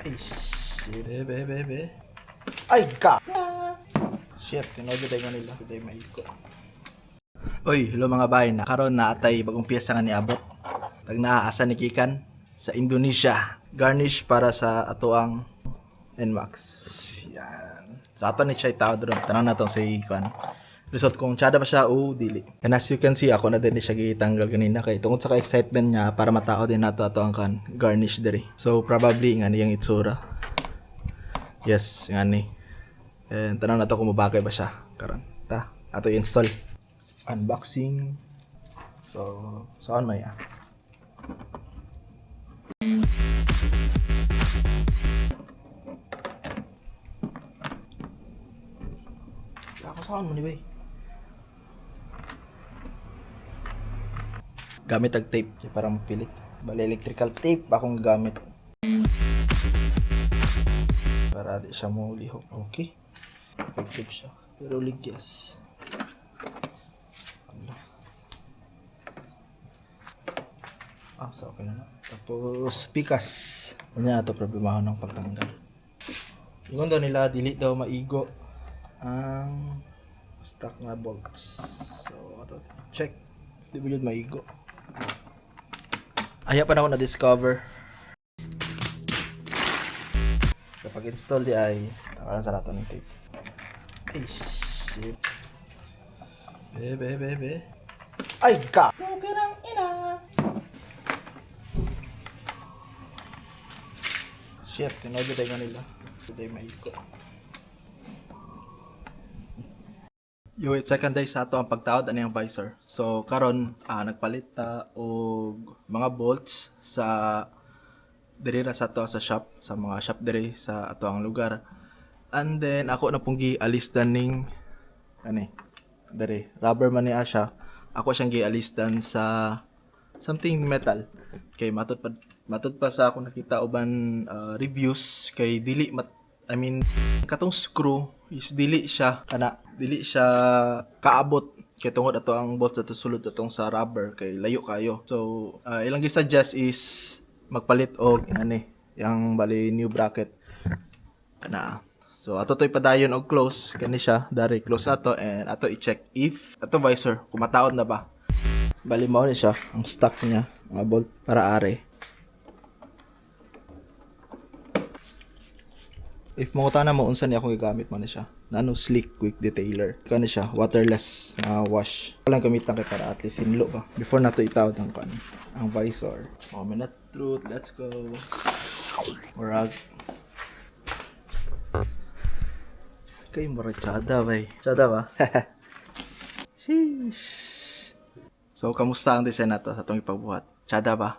Ay, shit. Bebe. Ay, ka! Shit, tinodyo tayo nila. Ito tayo maiko. Oy, hello mga bahay na. Karon na atay bagong piyesa nga ni abot. Tag naaasa ni Kikan sa Indonesia. Garnish para sa atoang NMAX. Yan. Sa ato ni siya tao doon. Tanong na itong sa Kikan. Result kung tsada ba siya o dili. And as you can see, ako na din siya gitanggal kanina kay tungkol sa excitement niya para matao din nato ato ang kan garnish diri. So probably nga niyang itsura. Yes, nga ni. And tanong na to kung mabagay ba siya karon. Ta, ato i-install. Unboxing. So, saan may Ako saan mo ni bay? Gamit ang tape para mapilit. Bali electrical tape akong gamit. Para di siya mo lihok. Okay. Effective siya. Pero ligyas. So okay na. Tapos pikas. Kanya ito problema ng pagtanggal. Yung daw nila dili daw maigo ang stock na bolts. So ato check. Di ba yun maigo? Aya pa na ako na-discover. So pag-install di ay takalan sa nato ng tape. Ay shit. Bebe. Ay ka! Okay lang ina! Shit, tinodyo tayo nila. Ito tayo maiko. Yo, it's second day sa ato ang pagtaod ano yung visor. So karon nagpalit ta og mga bolts sa diri ra sa ato sa shop, sa mga shop diri sa ato ang lugar. And then ako na pong gialisdan ning diri rubber man niya siya. Ako siyang gialisdan sa something metal. Kay matud pa sa ako nakita uban reviews kay dili katong screw is dili siya kaabot kay tungod ato ang bolts ato sulod atong sa rubber kay layo kayo. So ilang gi-suggest is magpalit og yang bali new bracket kana. So ato toy padayon og close kani siya dari close ato and ato i-check if ato visor kumataod na ba. Bali mao ni siya ang stock niya mga bolt para are. If mangutana mo unsa ni akong gigamit man ni siya. Nano slick quick detailer. Kani siya waterless wash. Walang gamitan kay para at least hinlo ba before nato itawd ang ang visor. Minute truth, let's go. Murag kay murag tsada bay. Tsada ba? Sheesh. So kamusta ang design nato sa atong ipagbuhat? Tsada ba?